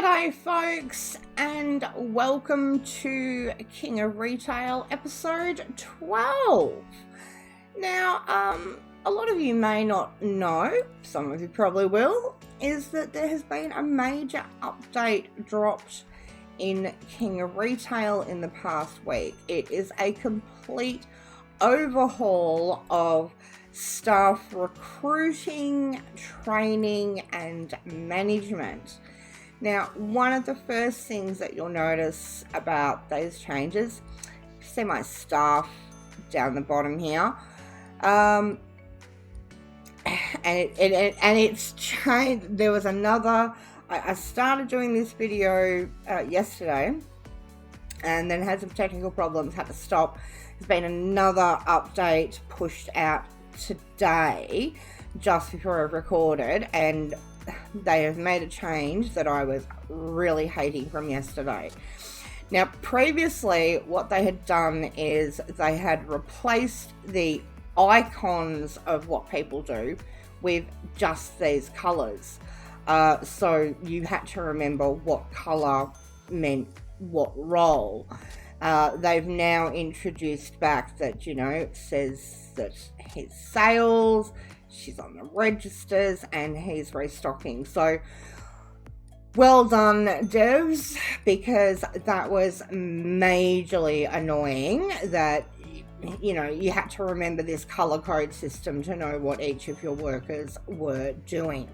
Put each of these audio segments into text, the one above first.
G'day folks, and welcome to King of Retail episode 12. Now, a lot of you may not know, some of you probably will, is that there has been a major update dropped in King of Retail in the past week. It is a complete overhaul of staff recruiting, training, and management. Now, one of the first things that you'll notice about those changes, see my staff down the bottom here, and it's changed. There was another. I started doing this video yesterday, and then had some technical problems, had to stop. There's been another update pushed out today, just before I recorded, and they have made a change that I was really hating from yesterday. Now, previously, what they had done is they had replaced the icons of what people do with just these colours. So you had to remember what colour meant what role. They've now introduced back that, it says that his sales, she's on the registers, and he's restocking. So well done, devs, because that was majorly annoying that, you had to remember this color code system to know what each of your workers were doing.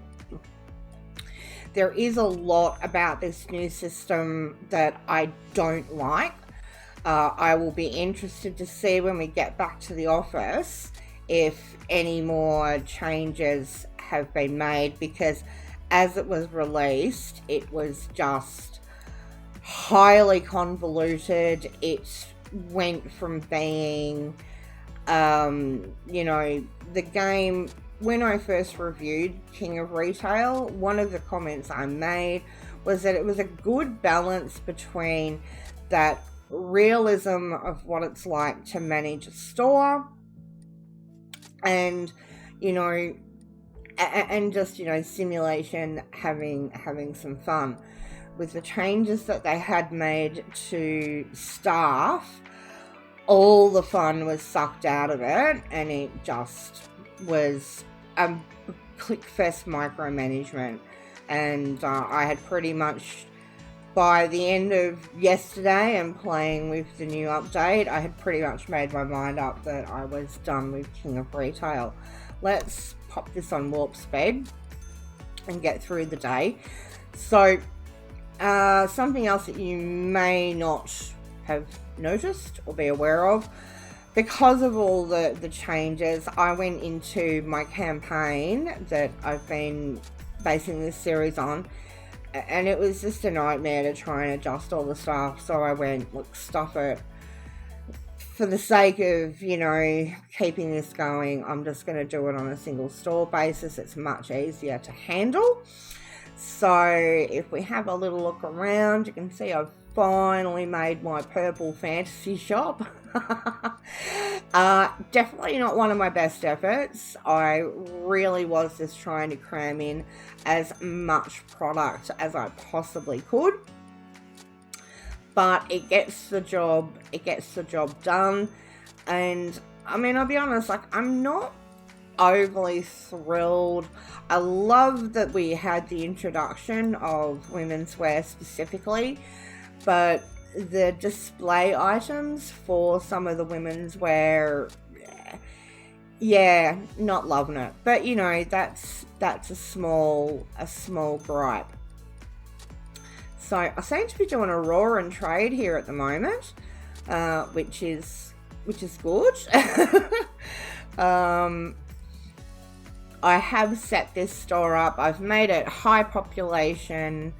There is a lot about this new system that I don't like. I will be interested to see when we get back to the office if any more changes have been made, because as it was released, it was just highly convoluted. It went from being, the game. When I first reviewed King of Retail, one of the comments I made was that it was a good balance between that realism of what it's like to manage a store and just simulation, having some fun. With the changes that they had made to staff, all the fun was sucked out of it, and it just was a click-fest micromanagement. And I had pretty much, by the end of yesterday and playing with the new update, I had pretty much made my mind up that I was done with King of Retail. Let's pop this on warp speed and get through the day. So, something else that you may not have noticed or be aware of, because of all the changes, I went into my campaign that I've been basing this series on, and it was just a nightmare to try and adjust all the stuff. So I went, look, stuff it. For the sake of, keeping this going, I'm just going to do it on a single store basis. It's much easier to handle. So if we have a little look around, you can see I've finally made my purple fantasy shop. Definitely not one of my best efforts. I really was just trying to cram in as much product as I possibly could. But it gets the job done. And I'll be honest, I'm not overly thrilled. I love that we had the introduction of women's wear specifically, but the display items for some of the women's wear, not loving it. But that's a small gripe. So I seem to be doing a raw and trade here at the moment, which is good. I have set this store up. I've made it high population,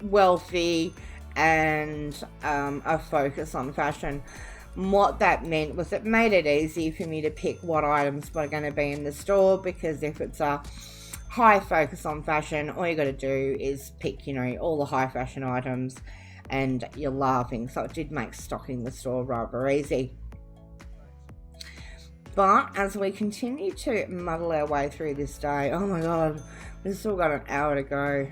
wealthy, and a focus on fashion. What that meant was it made it easy for me to pick what items were going to be in the store, because if it's a high focus on fashion, all you got to do is pick, all the high fashion items, and you're laughing. So it did make stocking the store rather easy. But as we continue to muddle our way through this day, oh my god, we've still got an hour to go.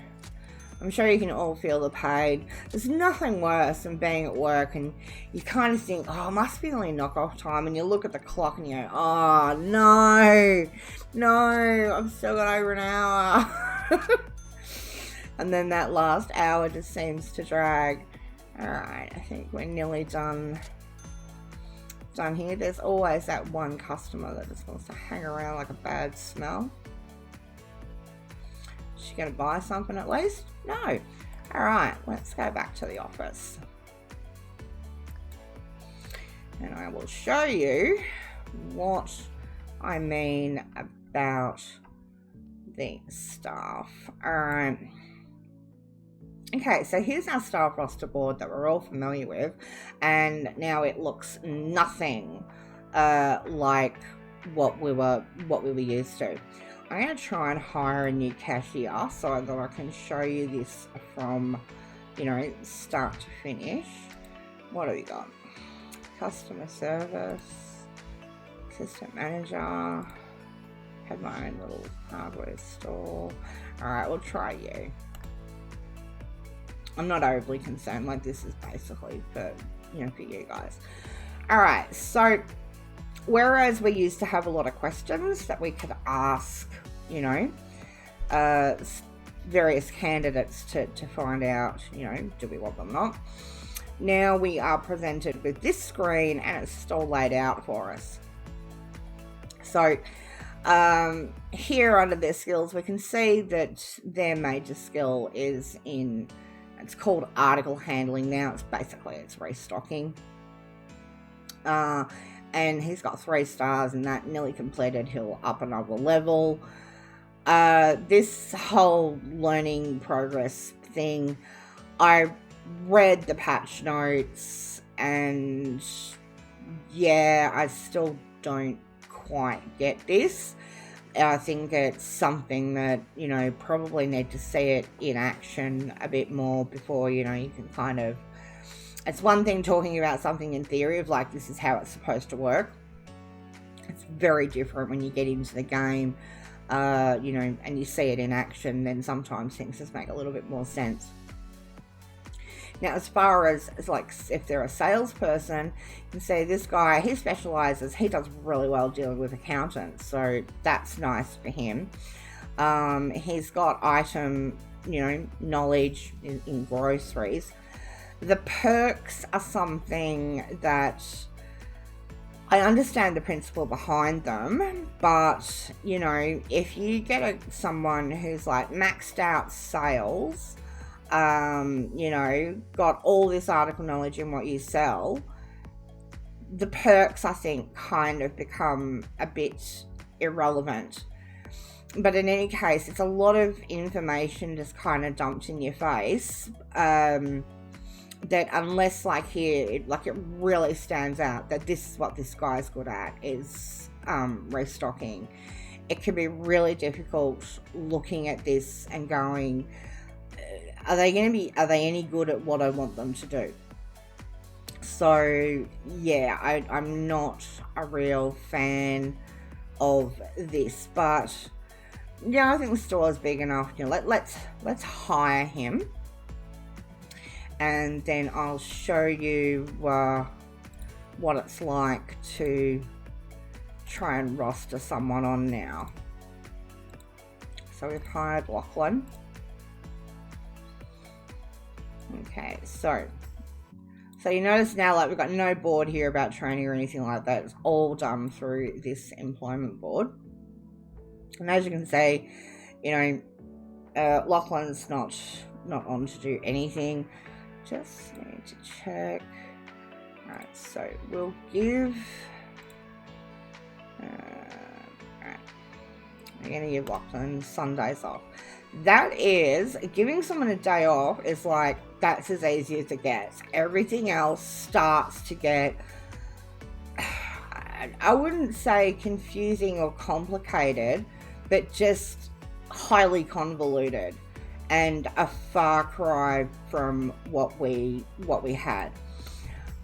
I'm sure you can all feel the pain. There's nothing worse than being at work and you kind of think, oh, it must be only knockoff time, and you look at the clock and you go, oh, no, I've still got over an hour. And then that last hour just seems to drag. Alright, I think we're nearly done here. There's always that one customer that just wants to hang around like a bad smell. Is she gonna buy something at least? No. Alright, let's go back to the office. And I will show you what I mean about the staff. Alright. Okay, so here's our staff roster board that we're all familiar with, and now it looks nothing like what we were used to. I'm going to try and hire a new cashier so that I can show you this from, start to finish. What have we got? Customer service, assistant manager, have my own little hardware store. Alright, we'll try you. I'm not overly concerned, like this is basically for you guys. Alright, so whereas we used to have a lot of questions that we could ask, various candidates to find out, do we want them or not, now we are presented with this screen and it's just all laid out for us. So here under their skills, we can see that their major skill is in, it's called article handling now. It's restocking. And he's got 3 stars and that nearly completed. He'll up another level. This whole learning progress thing, I read the patch notes and yeah, I still don't quite get this. I think it's something that, probably need to see it in action a bit more before, you can kind of, it's one thing talking about something in theory of like, this is how it's supposed to work. It's very different when you get into the game, and you see it in action, then sometimes things just make a little bit more sense. Now, as far as like, if they're a salesperson, you can see this guy, he specializes, he does really well dealing with accountants, so that's nice for him. He's got item, knowledge in groceries. The perks are something that I understand the principle behind them, but, if you get someone who's like maxed out sales, got all this article knowledge in what you sell, the perks, I think, kind of become a bit irrelevant. But in any case, it's a lot of information just kind of dumped in your face, that unless like here, it really stands out that this is what this guy's good at, is restocking. It can be really difficult looking at this and going, are they any good at what I want them to do? So yeah, I'm not a real fan of this, but yeah, I think the store is big enough. Let's hire him, and then I'll show you what it's like to try and roster someone on now. So we've hired Lachlan. Okay, so you notice now, like, we've got no board here about training or anything like that. It's all done through this employment board. And as you can see, Lachlan's not on to do anything. Just need to check. Alright, so we'll give... alright. We're going to give Lachlan Sundays off. That is, giving someone a day off is like, that's as easy as it gets. Everything else starts to get, I wouldn't say confusing or complicated, but just highly convoluted and a far cry from what we had.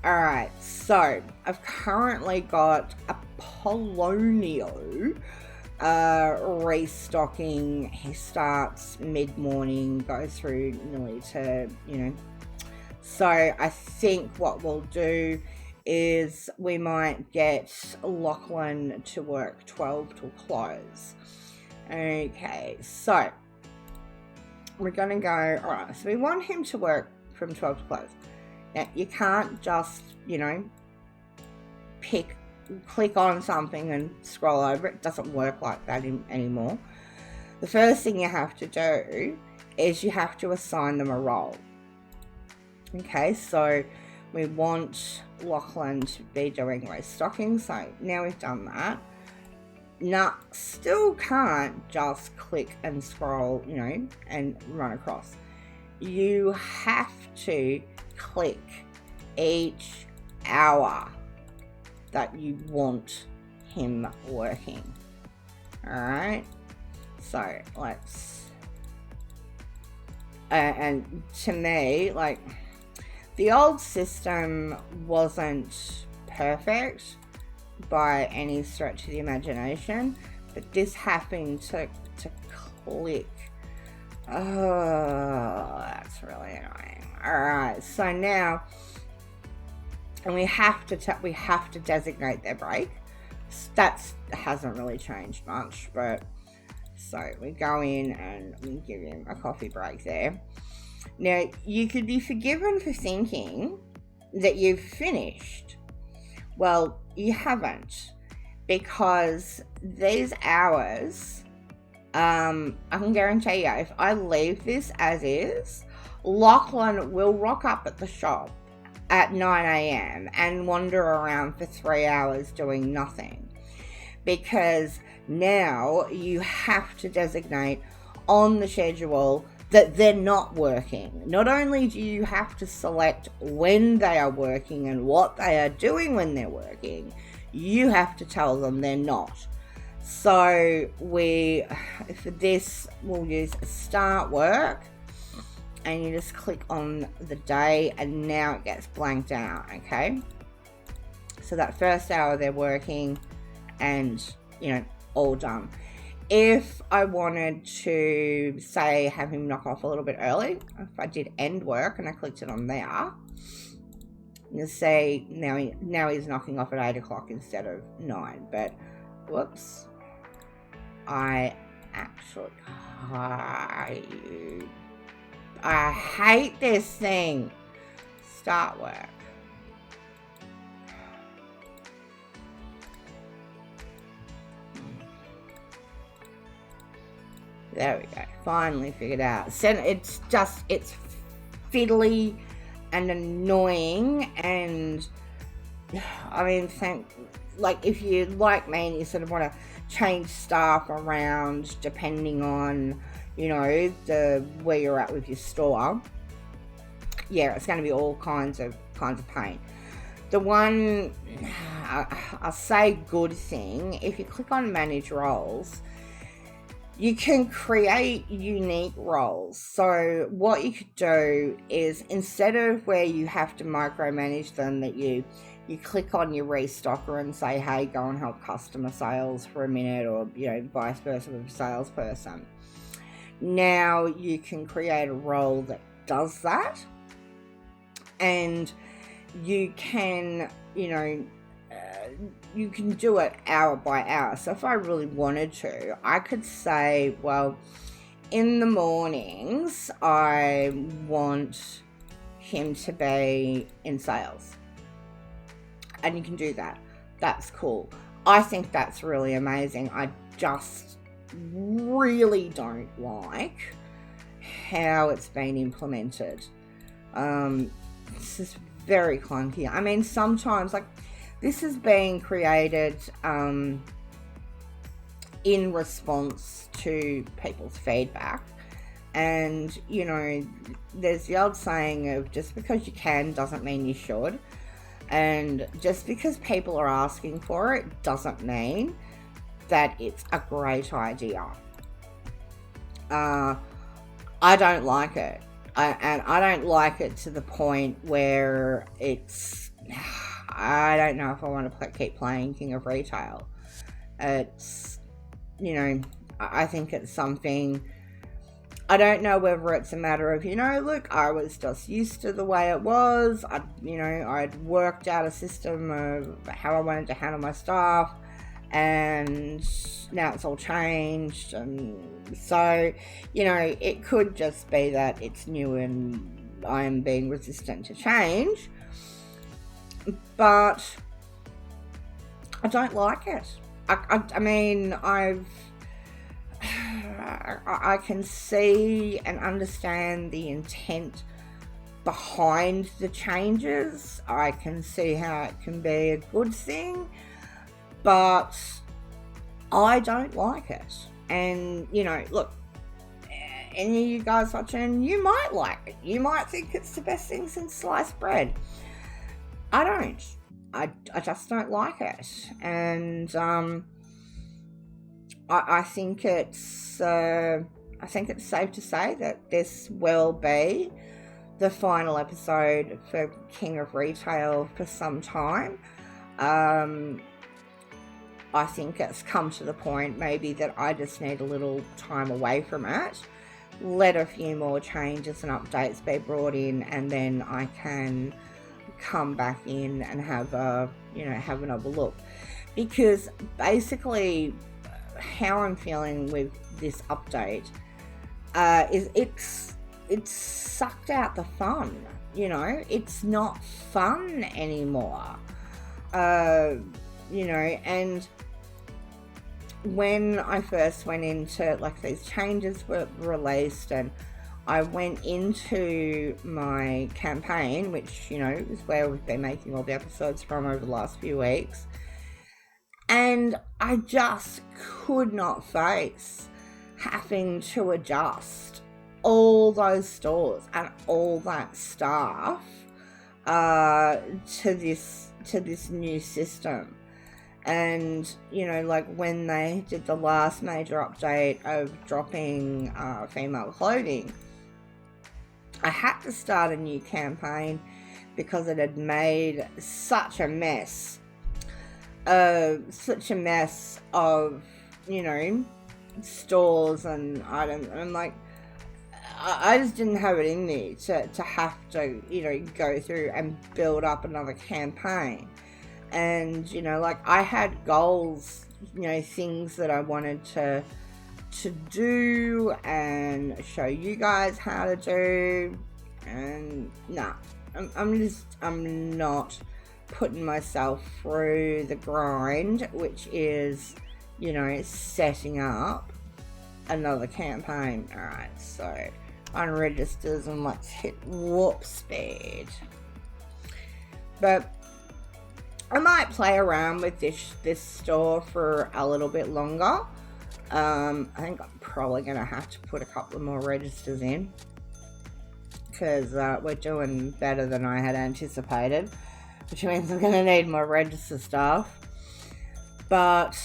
Alright, so I've currently got a Polonio restocking. He starts mid-morning, goes through nearly to, so I think what we'll do is we might get Lachlan to work 12 till close. Okay, so we're gonna go, all right, so we want him to work from 12 to close. Now, you can't just, click on something and scroll over. It doesn't work like that anymore. The first thing you have to do is you have to assign them a role. Okay, so we want Lachlan to be doing restocking. So now we've done that. Now, still can't just click and scroll, and run across. You have to click each hour that you want him working. All right, so let's, and to me, like, the old system wasn't perfect by any stretch of the imagination, but this having to click, oh, that's really annoying. All right, so now, and we have to designate their break. That hasn't really changed much, but so we go in and we give him a coffee break there. Now, you could be forgiven for thinking that you've finished. Well, you haven't, because these hours, I can guarantee you, if I leave this as is, Lachlan will rock up at the shop at 9 a.m. and wander around for 3 hours doing nothing, because now you have to designate on the schedule that they're not working. Not only do you have to select when they are working and what they are doing when they're working, you have to tell them they're not. So for this, we'll use start work, and you just click on the day, and now it gets blanked out, okay? So that first hour they're working, and, all done. If I wanted to, say, have him knock off a little bit early, if I did end work and I clicked it on there, you'll see now he's knocking off at 8 o'clock instead of 9. But, whoops, I hate this thing. Start work. There we go. Finally figured out. So it's fiddly and annoying, and I mean, if you like me and you sort of want to change stuff around depending on, where you're at with your store, yeah, it's going to be all kinds of pain. The one, I'll say good thing, if you click on manage roles, you can create unique roles. So what you could do is, instead of where you have to micromanage them, that you click on your restocker and say, hey, go and help customer sales for a minute, or, vice versa with a salesperson. Now you can create a role that does that, and you can, you can do it hour by hour. So if I really wanted to, I could say, well, in the mornings, I want him to be in sales. And you can do that. That's cool. I think that's really amazing. I just really don't like how it's been implemented. It's just very clunky. I mean, sometimes, this is being created in response to people's feedback. And, there's the old saying of just because you can doesn't mean you should. And just because people are asking for it doesn't mean that it's a great idea. I don't like it. And I don't like it to the point where it's, I don't know if I want to keep playing King of Retail. It's, you know, I think it's something, I don't know whether it's a matter of, look, I was just used to the way it was. I'd worked out a system of how I wanted to handle my staff, and now it's all changed. And so, it could just be that it's new and I am being resistant to change. But I don't like it. I mean, I can see and understand the intent behind the changes. I can see how it can be a good thing, but I don't like it. And, look, any of you guys watching, you might like it. You might think it's the best thing since sliced bread. I don't. I just don't like it. And I think it's safe to say that this will be the final episode for King of Retail for some time. I think it's come to the point maybe that I just need a little time away from it, let a few more changes and updates be brought in, and then I can come back in and have another look. Because basically how I'm feeling with this update is it's sucked out the fun. It's not fun anymore. And when I first went into, these changes were released, and I went into my campaign, which, is where we've been making all the episodes from over the last few weeks, and I just could not face having to adjust all those stores and all that staff to this new system. And when they did the last major update of dropping female clothing, I had to start a new campaign because it had made such a mess of stores and items. And I just didn't have it in me to have to go through and build up another campaign. And I had goals, things that I wanted to do and show you guys how to do, and I'm not putting myself through the grind, which is setting up another campaign. Alright, so unregisters, and let's hit warp speed. But I might play around with this store for a little bit longer. I think I'm probably going to have to put a couple of more registers in, because we're doing better than I had anticipated, which means I'm going to need more register stuff. But,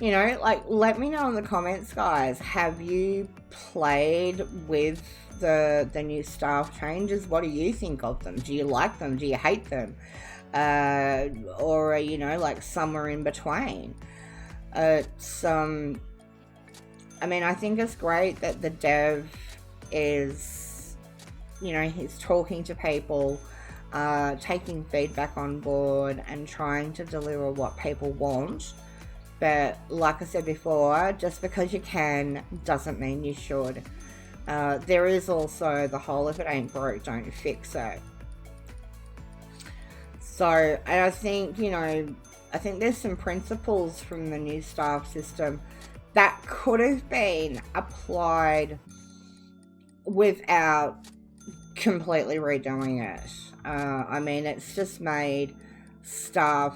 let me know in the comments, guys. Have you played with the new staff changes? What do you think of them? Do you like them? Do you hate them? Or are somewhere in between? It's I think it's great that the dev is he's talking to people, taking feedback on board and trying to deliver what people want. But like I said before, just because you can doesn't mean you should. There is also the whole, if it ain't broke, don't fix it. So, and I think, there's some principles from the new staff system that could have been applied without completely redoing it. It's just made staff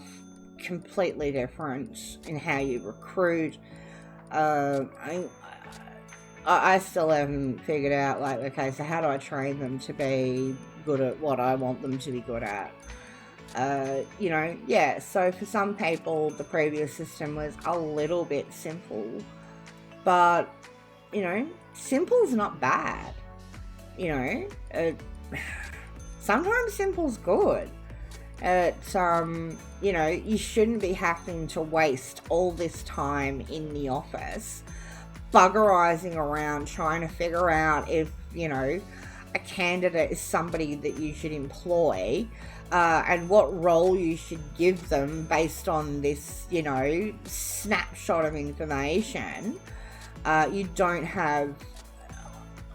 completely different in how you recruit. I still haven't figured out, okay, so how do I train them to be good at what I want them to be good at? So for some people, the previous system was a little bit simple, but, simple's not bad. Sometimes simple's good. You know, you shouldn't be having to waste all this time in the office buggerizing around trying to figure out if, you know, a candidate is somebody that you should employ, and what role you should give them based on this, you know, snapshot of information. You don't have,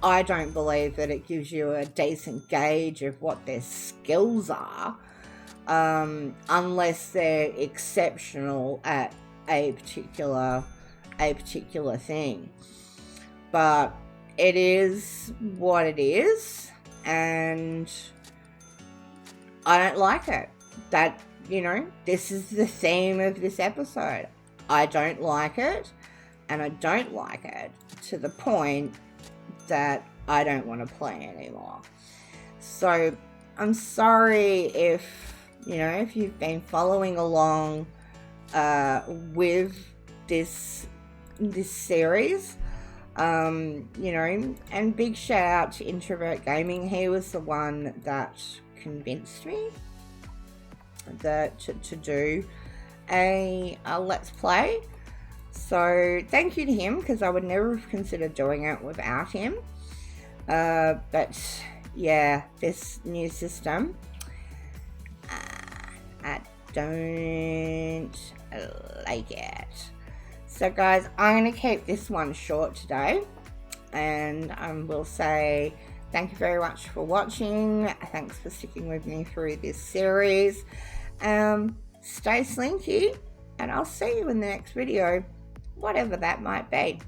I don't believe that it gives you a decent gauge of what their skills are, unless they're exceptional at a particular thing. But it is what it is, and I don't like it. That, you know, this is the theme of this episode. I don't like it, and I don't like it to the point that I don't want to play anymore. So I'm sorry if, you know, if you've been following along with this series. You know, and big shout out to Introvert Gaming. He was the one that convinced me that to do a let's play. So thank you to him, because I would never have considered doing it without him. But yeah, this new system, I don't like it. So guys, I'm going to keep this one short today, and I will say thank you very much for watching. Thanks for sticking with me through this series. Stay slinky, and I'll see you in the next video, whatever that might be.